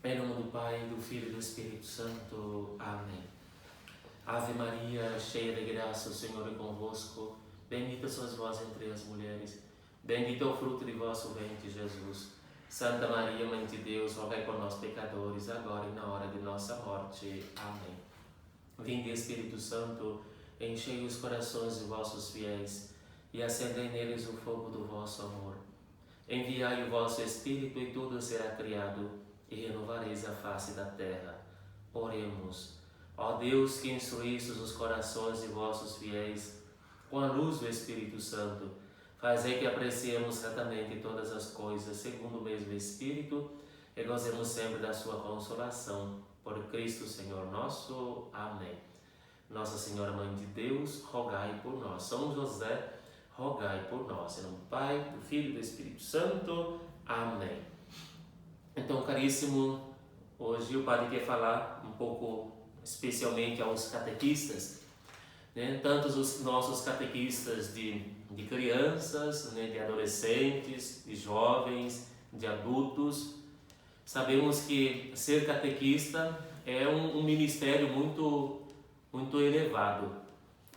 Em nome do Pai, do Filho e do Espírito Santo. Amém. Ave Maria, cheia de graça, o Senhor é convosco. Bendita sois vós entre as mulheres. Bendito é o fruto de vosso ventre, Jesus. Santa Maria, Mãe de Deus, rogai por nós, pecadores, agora e na hora de nossa morte. Amém. Vinde, Espírito Santo, enchei os corações de vossos fiéis e acendei neles o fogo do vosso amor. Enviai o vosso Espírito e tudo será criado, e renovareis a face da terra. Oremos. Ó Deus, que instruístes os corações de vossos fiéis com a luz do Espírito Santo, fazei que apreciemos retamente todas as coisas segundo o mesmo Espírito e gozemos sempre da sua consolação. Por Cristo Senhor nosso. Amém. Nossa Senhora Mãe de Deus, rogai por nós. São José, rogai por nós. Em nome do Pai, do Filho e do Espírito Santo. Amém. Então, caríssimo, hoje o Padre quer falar um pouco especialmente aos catequistas, né? Tanto os nossos catequistas de crianças, né? De adolescentes, de jovens, de adultos. Sabemos que ser catequista é um ministério muito elevado,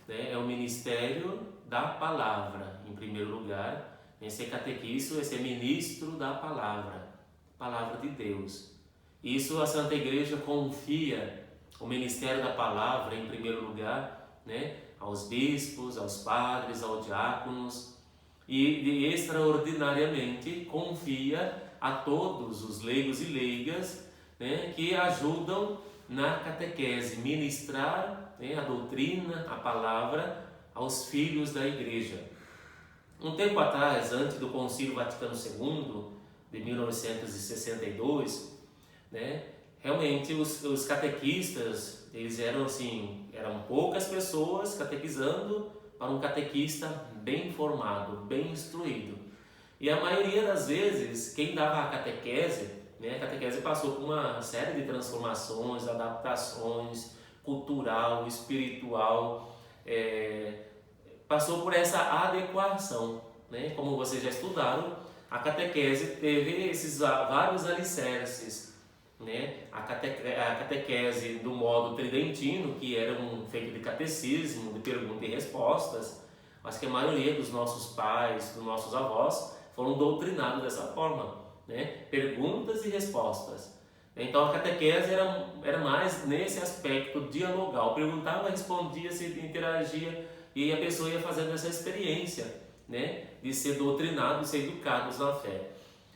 né? É o ministério da palavra, em primeiro lugar. Ser catequista é ser ministro da palavra de Deus. Isso a Santa Igreja confia o ministério da palavra, em primeiro lugar, né? Aos bispos, aos padres, aos diáconos, e extraordinariamente confia a todos os leigos e leigas, né? Que ajudam na catequese, ministrar, né? A doutrina, a palavra aos filhos da Igreja. Um tempo atrás, antes do Concílio Vaticano II, de 1962, né? Realmente os catequistas, eles eram poucas pessoas catequizando para um catequista bem formado, bem instruído. E a maioria das vezes, quem dava a catequese, né? A catequese passou por uma série de transformações, adaptações, cultural, espiritual, passou por essa adequação, né? Como vocês já estudaram, a catequese teve esses vários alicerces, né? A catequese do modo tridentino, que era feito de catecismo, de perguntas e respostas. Acho que a maioria dos nossos pais, dos nossos avós, foram doutrinados dessa forma, né? Perguntas e respostas. Então a catequese era mais nesse aspecto dialogal. Perguntava, respondia, se interagia, e a pessoa ia fazendo essa experiência, né? De ser doutrinado, de ser educados na fé.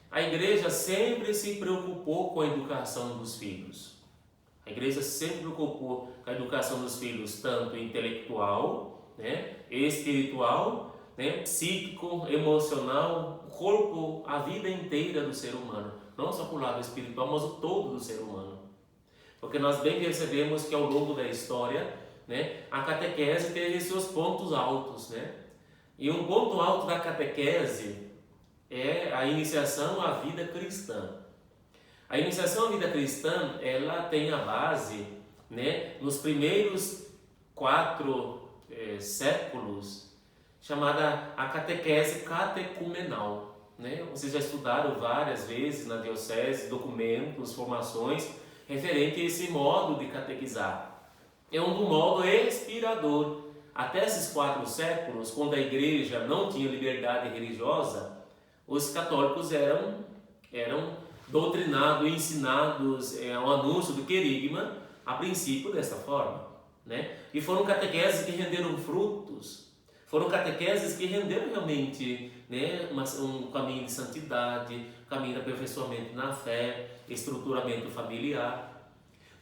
A Igreja sempre se preocupou com a educação dos filhos. A Igreja sempre se preocupou com a educação dos filhos, tanto intelectual, né? Espiritual, né? Psíquico, emocional, o corpo, a vida inteira do ser humano. Não só para o lado espiritual, mas o todo do ser humano. Porque nós bem percebemos que ao longo da história, né? A catequese teve seus pontos altos, né? E um ponto alto da catequese é a iniciação à vida cristã. A iniciação à vida cristã, ela tem a base, né, nos primeiros 4 séculos, chamada a catequese catecumenal, né? Vocês já estudaram várias vezes na diocese, documentos, formações, referente a esse modo de catequizar. É um modo inspirador. Até esses 4 séculos, quando a Igreja não tinha liberdade religiosa, os católicos eram doutrinados, ensinados ao anúncio do querigma, a princípio dessa forma, né? E foram catequeses que renderam frutos, foram catequeses que renderam realmente, né, um caminho de santidade, caminho de aperfeiçoamento na fé, estruturamento familiar.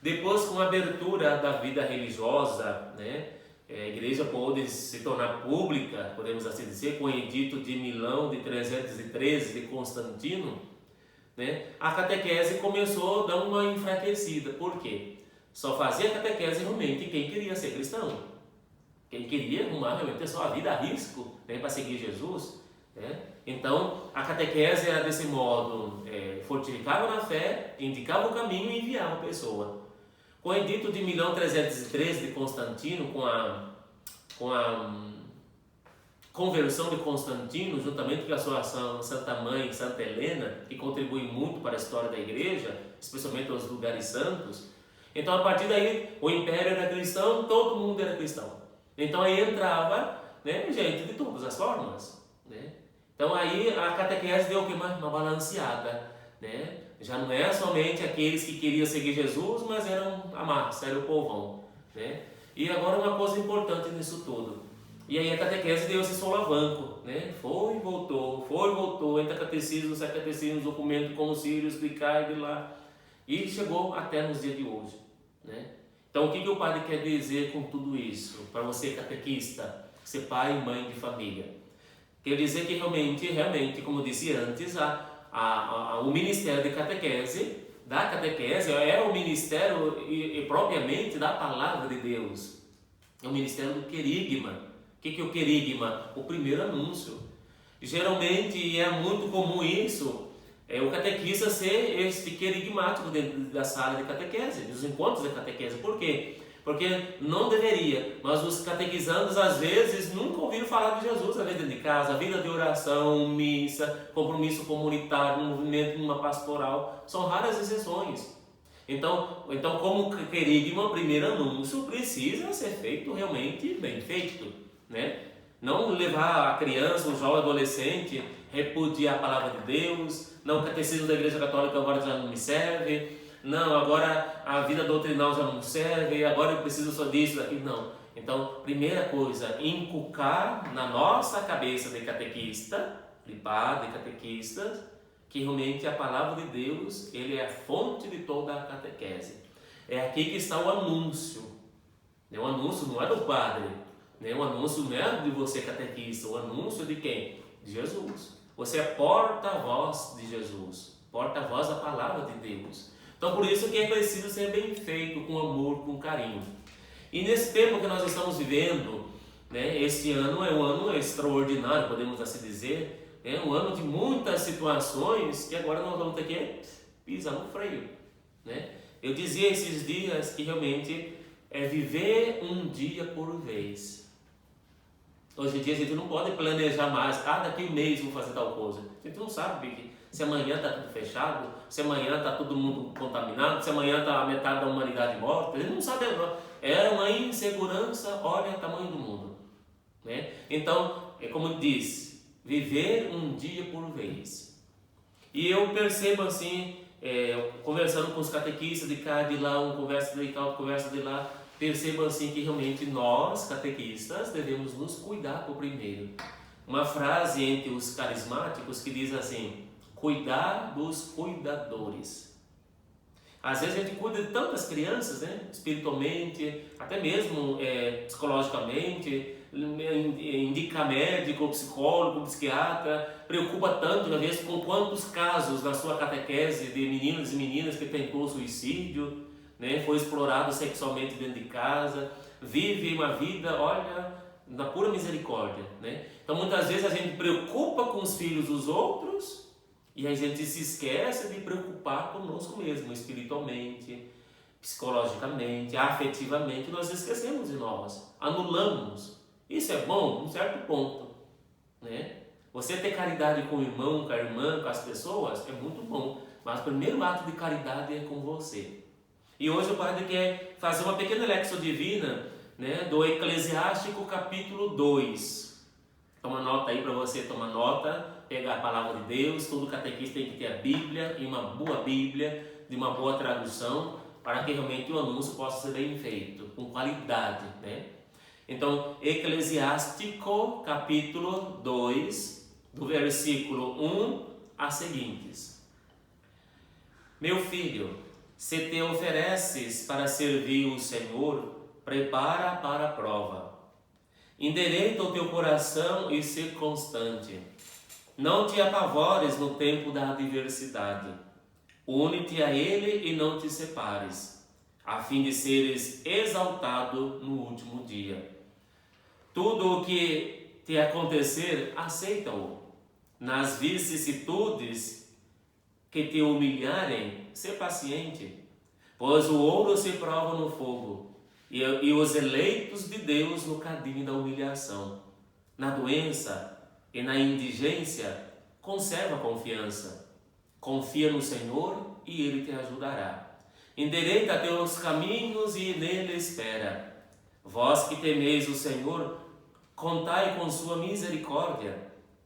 Depois, com a abertura da vida religiosa, né, a Igreja pôde se tornar pública, podemos assim dizer, com o edito de Milão de 313 de Constantino, né? A catequese começou a dar uma enfraquecida. Por quê? Só fazia catequese realmente quem queria ser cristão, quem queria arrumar realmente a sua vida a risco, né, para seguir Jesus, né? Então a catequese era desse modo, fortificava na fé, indicava o caminho e enviava a pessoa. Com o edito de Milão 313 de Constantino, com a conversão de Constantino, juntamente com a sua Santa Mãe, Santa Helena, que contribui muito para a história da igreja, especialmente os lugares santos. Então, a partir daí, o império era cristão, todo mundo era cristão. Então, aí entrava, né, gente de todas as formas, né? Então, aí a catequese deu uma balanceada, né? Já não é somente aqueles que queriam seguir Jesus, mas eram a massa, era o povão, né? E agora uma coisa importante nisso tudo. E aí a catequese deu esse solavanco, né? Foi e voltou, entra catecismo, sai catecismo, documento, concílios, de cá e de lá. E chegou até nos dias de hoje, né? Então o que o padre quer dizer com tudo isso? Para você catequista, ser pai e mãe de família. Quer dizer que realmente, como eu disse antes, o ministério de catequese, da catequese, é o ministério e propriamente da palavra de Deus. É o ministério do querigma. O que é o querigma? O primeiro anúncio. Geralmente é muito comum isso, o catequista ser este querigmático dentro da sala de catequese, dos encontros de catequese. Por quê? Porque não deveria, mas os catequizandos às vezes nunca ouviram falar de Jesus, às vezes dentro de casa, a vida de oração, missa, compromisso comunitário, movimento, numa pastoral, são raras exceções. Então como querigma, o primeiro anúncio precisa ser feito realmente bem feito, né? Não levar a criança, o jovem adolescente, repudiar a palavra de Deus, não, o catecismo da Igreja Católica agora já não me serve, não, agora a vida doutrinal já não serve, agora eu preciso só disso, daquilo, não. Então, primeira coisa, inculcar na nossa cabeça de catequista, de padre, de catequistas, que realmente a palavra de Deus, ele é a fonte de toda a catequese. É aqui que está o anúncio. O anúncio não é do padre, o anúncio não é de você catequista, o anúncio de quem? De Jesus. Você é porta-voz de Jesus, porta-voz da palavra de Deus. Então por isso que é preciso ser bem feito, com amor, com carinho. E nesse tempo que nós estamos vivendo, este ano é um ano extraordinário, podemos assim dizer, um ano de muitas situações que agora nós vamos ter que pisar no freio. Eu dizia esses dias que realmente é viver um dia por vez. Hoje em dia a gente não pode planejar mais, daqui um mês vou fazer tal coisa. A gente não sabe se amanhã está tudo fechado, se amanhã está todo mundo contaminado, se amanhã está a metade da humanidade morta. A gente não sabe, é uma insegurança, olha o tamanho do mundo. Então, é como diz, viver um dia por vez. E eu percebo assim, conversando com os catequistas de cá, de lá, um conversa de cá, outro conversa de lá, percebo assim que realmente nós, catequistas, devemos nos cuidar por primeiro. Uma frase entre os carismáticos que diz assim: cuidar dos cuidadores. Às vezes a gente cuida de tantas crianças, espiritualmente, até mesmo psicologicamente, indica médico, psicólogo, psiquiatra, preocupa tanto, às vezes, com quantos casos na sua catequese de meninos e meninas que tentou suicídio, foi explorado sexualmente dentro de casa, vive uma vida, olha, na pura misericórdia. Então muitas vezes a gente preocupa com os filhos dos outros e a gente se esquece de preocupar conosco mesmo, espiritualmente, psicologicamente, afetivamente. Nós esquecemos de nós, anulamos. Isso é bom, num certo ponto. Você ter caridade com o irmão, com a irmã, com as pessoas é muito bom, mas o primeiro ato de caridade é com você. E hoje o padre quer fazer uma pequena lexo divina, do Eclesiástico capítulo 2. Toma nota aí para você, toma nota, pegar a palavra de Deus. Todo catequista tem que ter a Bíblia, e uma boa Bíblia, de uma boa tradução, para que realmente o anúncio possa ser bem feito, com qualidade. Então, Eclesiástico capítulo 2, do versículo 1 a seguintes. Meu filho, se te ofereces para servir o Senhor, prepara para a prova. Endireita o teu coração e ser constante. Não te apavores no tempo da adversidade. Une-te a Ele e não te separes, a fim de seres exaltado no último dia. Tudo o que te acontecer, aceita-o. Nas vicissitudes que te humilharem, ser paciente, pois o ouro se prova no fogo, e os eleitos de Deus no cadinho da humilhação. na doença e na indigência, conserva a confiança. Confia no Senhor e Ele te ajudará. Endireita teus caminhos e nele espera. Vós que temeis o Senhor, contai com sua misericórdia,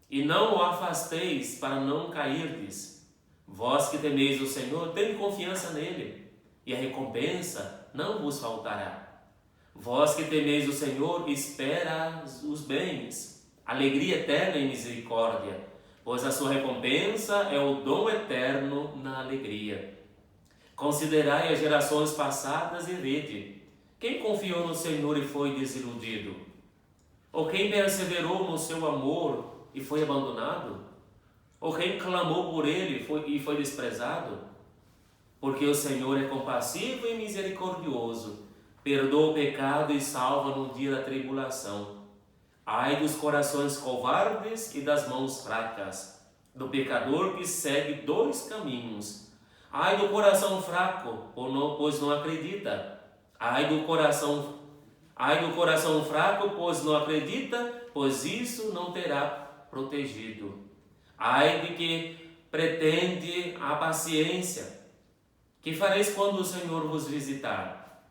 e não o afasteis para não cairdes. Vós que temeis o Senhor, tende confiança nele, e a recompensa não vos faltará. Vós que temeis o Senhor, espera os bens, alegria eterna e misericórdia, pois a sua recompensa é o dom eterno na alegria. Considerai as gerações passadas e vede, quem confiou no Senhor e foi desiludido? Ou quem perseverou no seu amor e foi abandonado? Ou quem clamou por ele e foi desprezado? Porque o Senhor é compassivo e misericordioso, perdoa o pecado e salva no dia da tribulação. Ai dos corações covardes e das mãos fracas, do pecador que segue dois caminhos. Ai do coração fraco, pois não acredita. Ai do coração fraco, pois não acredita, pois isso não terá protegido. Ai de que pretende a paciência. Que fareis quando o Senhor vos visitar?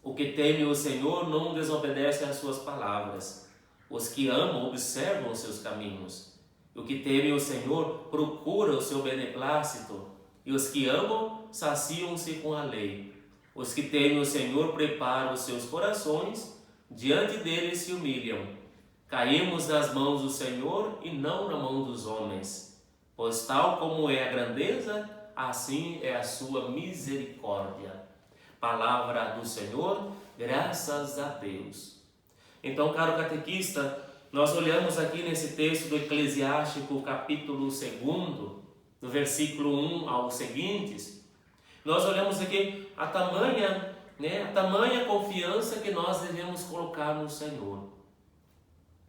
O que teme o Senhor não desobedece às suas palavras. Os que amam observam os seus caminhos. O que teme o Senhor procura o seu beneplácito. E os que amam saciam-se com a lei. Os que temem o Senhor preparam os seus corações, diante dele se humilham. Caímos nas mãos do Senhor e não na mão dos homens. Pois tal como é a grandeza, assim é a sua misericórdia. Palavra do Senhor, graças a Deus. Então, caro catequista, nós olhamos aqui nesse texto do Eclesiástico, capítulo 2, do versículo 1 aos seguintes, nós olhamos aqui a tamanha confiança que nós devemos colocar no Senhor.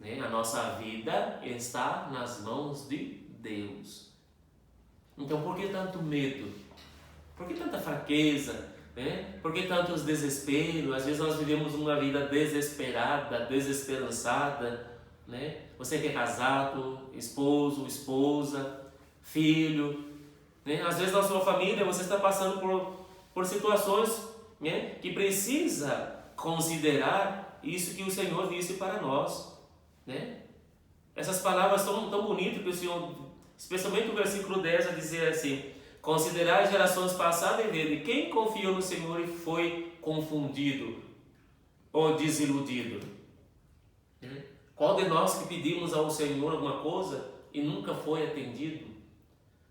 A nossa vida está nas mãos de Deus. Então, por que tanto medo? Por que tanta fraqueza? Por que tantos desesperos? Às vezes nós vivemos uma vida desesperada, desesperançada. Você que é casado, esposo, esposa, filho, às vezes na sua família você está passando por situações que precisa considerar isso que o Senhor disse para nós. Essas palavras tão bonitas que o Senhor, especialmente o versículo 10, a dizer assim: considerai as gerações passadas e vede quem confiou no Senhor e foi confundido ou desiludido. Qual de nós que pedimos ao Senhor alguma coisa e nunca foi atendido?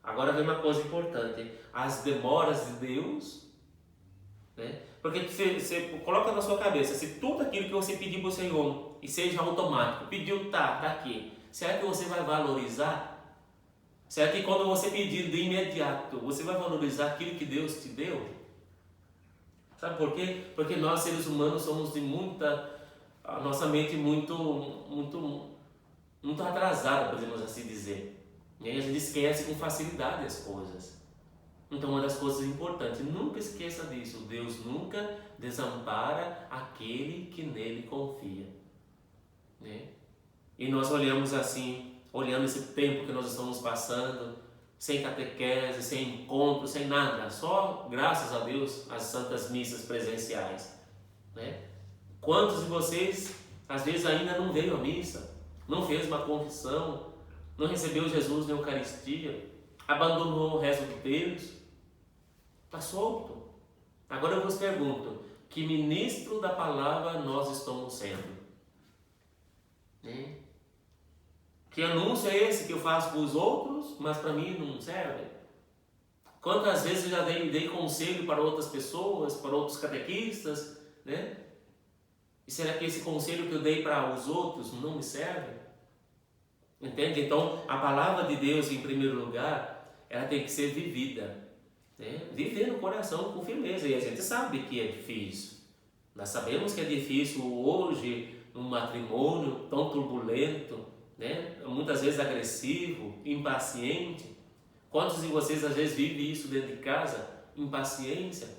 Agora vem uma coisa importante: as demoras de Deus, porque você coloca na sua cabeça, se tudo aquilo que você pedir para o Senhor e seja automático, pediu, tá aqui, será que você vai valorizar? Será que quando você pedir de imediato, você vai valorizar aquilo que Deus te deu? Sabe por quê? Porque nós seres humanos somos a nossa mente muito atrasada, podemos assim dizer. E aí a gente esquece com facilidade as coisas. Então, uma das coisas importantes, nunca esqueça disso: Deus nunca desampara aquele que nele confia. E nós olhamos assim, olhando esse tempo que nós estamos passando, sem catequese, sem encontro, sem nada, só, graças a Deus, as santas missas presenciais. Quantos de vocês, às vezes, ainda não veio à missa, não fez uma confissão, não recebeu Jesus na Eucaristia, abandonou o resto do Deus? Está solto. Agora eu vos pergunto: que ministro da palavra nós estamos sendo? Que anúncio é esse que eu faço para os outros, mas para mim não serve? Quantas vezes eu já dei conselho para outras pessoas, para outros catequistas, E será que esse conselho que eu dei para os outros não me serve? Entende? Então, a palavra de Deus, em primeiro lugar, ela tem que ser vivida. Viver no coração com firmeza. E a gente sabe que é difícil. Nós sabemos que é difícil hoje, num matrimônio tão turbulento, muitas vezes agressivo, impaciente. Quantos de vocês às vezes vivem isso dentro de casa? Impaciência.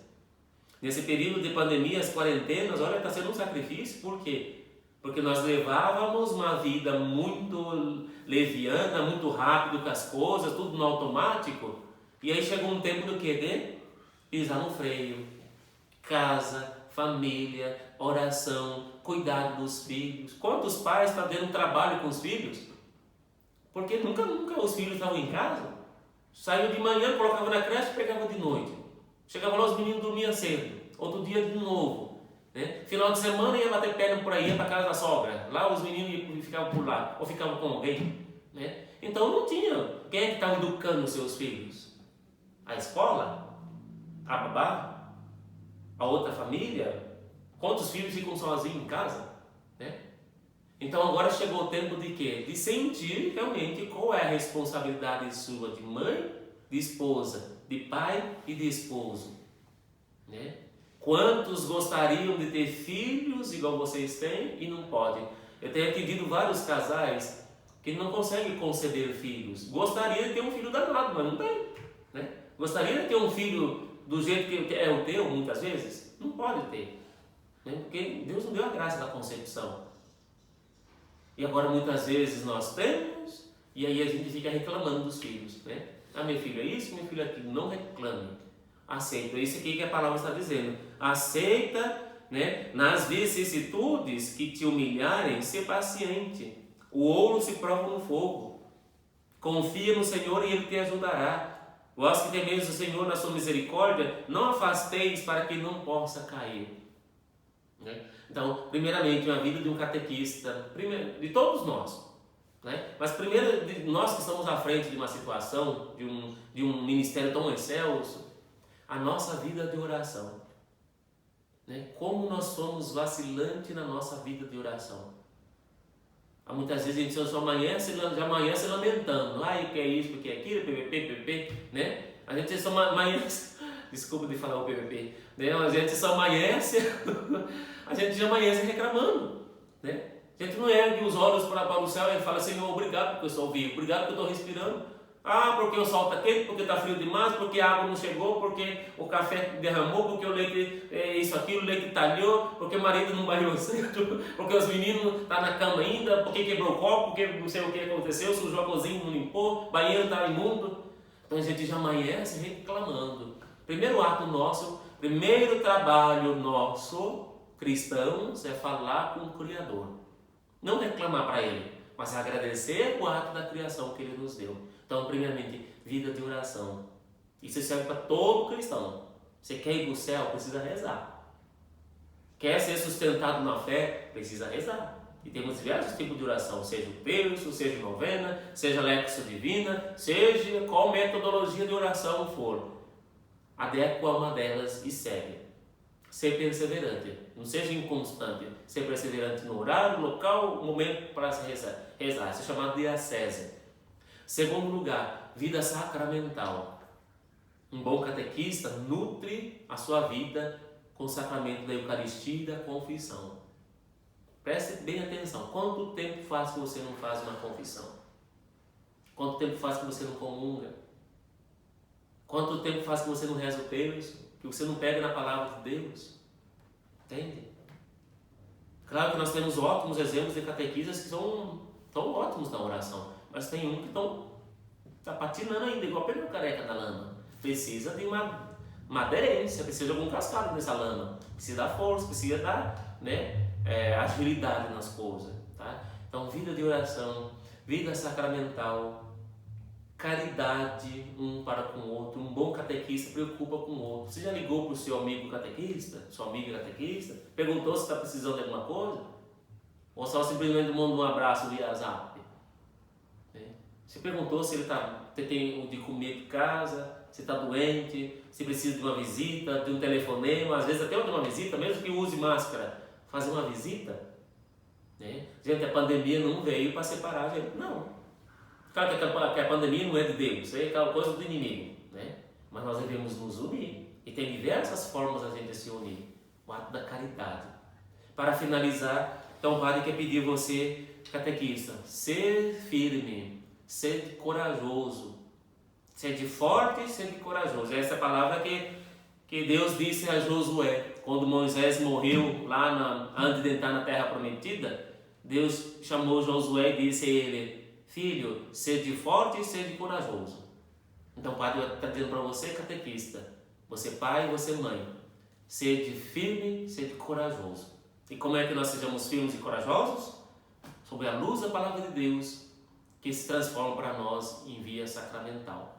Nesse período de pandemia, as quarentenas, olha, está sendo um sacrifício. Por quê? Porque nós levávamos uma vida muito leviana, muito rápido com as coisas, tudo no automático. E aí chegou um tempo do quê? De pisar no freio. Casa, família, oração, cuidado dos filhos. Quantos pais estão tendo trabalho com os filhos? Porque nunca os filhos estavam em casa. Saiu de manhã, colocava na creche e pegava de noite. Chegava lá, os meninos dormiam cedo. Outro dia de novo. Né? Final de semana ia bater perna por aí, ia para casa da sogra. Lá os meninos ficavam por lá, ou ficavam com alguém. Né? Então não tinha. Quem é que estava educando os seus filhos? A escola? A babá? A outra família? Quantos filhos ficam sozinhos em casa? Né? Então agora chegou o tempo de quê? De sentir realmente qual é a responsabilidade sua de mãe, de esposa, de pai e de esposo. Né? Quantos gostariam de ter filhos igual vocês têm e não podem? Eu tenho atendido vários casais que não conseguem conceber filhos. Gostaria de ter um filho danado, mas não tem. Né? Gostaria de ter um filho do jeito que é o teu, muitas vezes? Não pode ter. Né? Porque Deus não deu a graça da concepção. E agora muitas vezes nós temos, e aí a gente fica reclamando dos filhos. Né? Ah, meu filho é isso, meu filho é aquilo. Não reclame. Aceita. É isso aqui que a palavra está dizendo. Aceita, né? Nas vicissitudes que te humilharem, ser paciente. O ouro se prova no fogo. Confia no Senhor e Ele te ajudará. Vós que temeis o Senhor na sua misericórdia, não afasteis para que não possa cair. Né? Então, primeiramente, uma vida de um catequista, de todos nós. Né? Mas primeiro, de nós que estamos à frente de uma situação, de um ministério tão excelso, a nossa vida de oração. Né? Como nós somos vacilantes na nossa vida de oração. Muitas vezes a gente só amanhece lamentando. Ai, que é isso, que é aquilo, PPP, né? A gente só amanhece, desculpa de falar o PPP, né? A gente só amanhece, a gente já amanhece reclamando, né? A gente não ergue os olhos para o céu e fala, Senhor, obrigado porque eu estou vivo, obrigado porque eu estou respirando. Ah, porque o sol está quente, porque está frio demais, porque a água não chegou, porque o café derramou, porque o leite, isso, aquilo, o leite talhou, porque o marido não banhou cedo, porque os meninos estão na cama ainda, porque quebrou o copo, porque não sei o que aconteceu, sujou a cozinha, não limpou, o banheiro está imundo. Então a gente já amanhece reclamando. Primeiro ato nosso, primeiro trabalho nosso, cristãos, é falar com o Criador. Não reclamar para Ele, mas agradecer o ato da criação que Ele nos deu. Então, primeiramente, vida de oração. Isso serve para todo cristão. Você quer ir para o céu? Precisa rezar. Quer ser sustentado na fé? Precisa rezar. E temos diversos tipos de oração, seja o terço, seja novena, seja lexo divina, seja qual metodologia de oração for. Adequa a uma delas e segue. Ser perseverante. Não seja inconstante. Ser perseverante no horário, local, momento para se rezar. Isso é chamado de ascese. Segundo lugar, vida sacramental. Um bom catequista nutre a sua vida com o sacramento da Eucaristia e da confissão. Preste bem atenção. Quanto tempo faz que você não faz uma confissão? Quanto tempo faz que você não comunga? Quanto tempo faz que você não reza o terço? Que você não pega na palavra de Deus? Entende? Claro que nós temos ótimos exemplos de catequistas que são tão ótimos na oração. Mas tem um que está patinando ainda, igual pneu careca da lama. Precisa de uma aderência, precisa de algum cascado nessa lama. Precisa dar força, precisa dar, né, agilidade nas coisas. Tá? Então, vida de oração, vida sacramental, caridade um para com o outro. Um bom catequista preocupa com o outro. Você já ligou para o seu amigo catequista, sua amiga catequista? Perguntou se está precisando de alguma coisa? Ou só simplesmente mandou um abraço via Zap? Você perguntou se ele tem de comer de casa, se está doente, se precisa de uma visita, de um telefonema, às vezes até de uma visita, mesmo que use máscara, fazer uma visita. Né? Gente, a pandemia não veio para separar a gente, não. Claro que a pandemia não é de Deus, isso é aquela coisa do inimigo. Né? Mas nós devemos nos unir, e tem diversas formas a gente se unir. O ato da caridade. Para finalizar, então o padre quer pedir você, catequista, ser firme. Sede corajoso. Sede forte e sede corajoso. Essa é a palavra que Deus disse a Josué. Quando Moisés morreu lá antes de entrar na terra prometida, Deus chamou Josué e disse a ele: filho, sede forte e sede corajoso. Então o Padre está dizendo para você, catequista, você pai e você mãe, sede firme, sede corajoso. E como é que nós sejamos firmes e corajosos? Sob a luz da palavra de Deus, que se transforma para nós em via sacramental.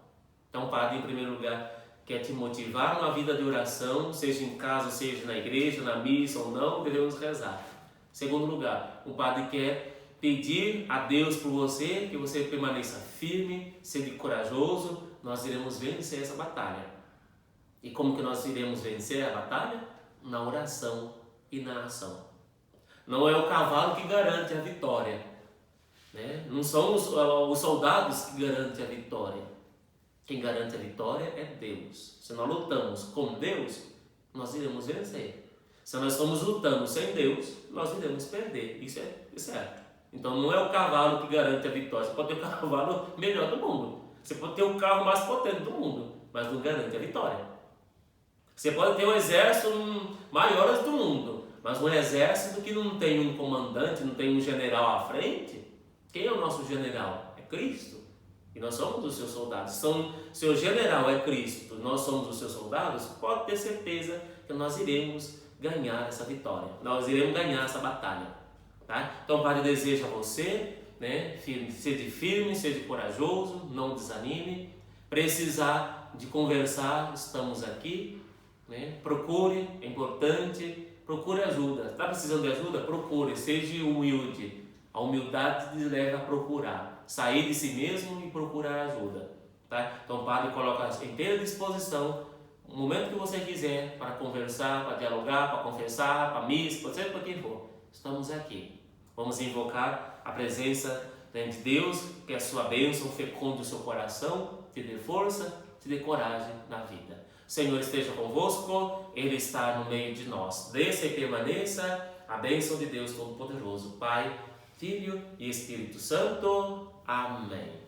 Então o Padre, em primeiro lugar, quer te motivar numa vida de oração, seja em casa, seja na igreja, na missa ou não, devemos rezar. Segundo lugar, o Padre quer pedir a Deus por você, que você permaneça firme, seja corajoso, nós iremos vencer essa batalha. E como que nós iremos vencer a batalha? Na oração e na ação. Não é o cavalo que garante a vitória, né? Não são os soldados que garantem a vitória. Quem garante a vitória é Deus. Se nós lutamos com Deus, nós iremos vencer. Se nós estamos lutando sem Deus, nós iremos perder. Isso é certo. Então não é o cavalo que garante a vitória. Você pode ter o cavalo melhor do mundo. Você pode ter o carro mais potente do mundo, mas não garante a vitória. Você pode ter o exército maior do mundo, mas um exército que não tem um comandante, não tem um general à frente. Quem é o nosso general? É Cristo. E nós somos os seus soldados. Seu general é Cristo, nós somos os seus soldados. Pode ter certeza que nós iremos ganhar essa vitória. Nós iremos ganhar essa batalha. Tá? Então o Padre deseja a você, né, seja firme, seja corajoso, não desanime. Precisar de conversar, estamos aqui. Né? Procure, é importante. Procure ajuda. Está precisando de ajuda? Procure, seja humilde. A humildade te leva a procurar. Sair de si mesmo e procurar ajuda. Tá? Então o Padre coloca à inteira disposição o momento que você quiser para conversar, para dialogar, para confessar, para missa, pode ser para quem for. Estamos aqui. Vamos invocar a presença de Deus, que a sua bênção fecunde o seu coração, te dê força, te dê coragem na vida. O Senhor esteja convosco, Ele está no meio de nós. Desça e permaneça a bênção de Deus Todo-Poderoso, Pai, Filho e Espírito Santo. Amém.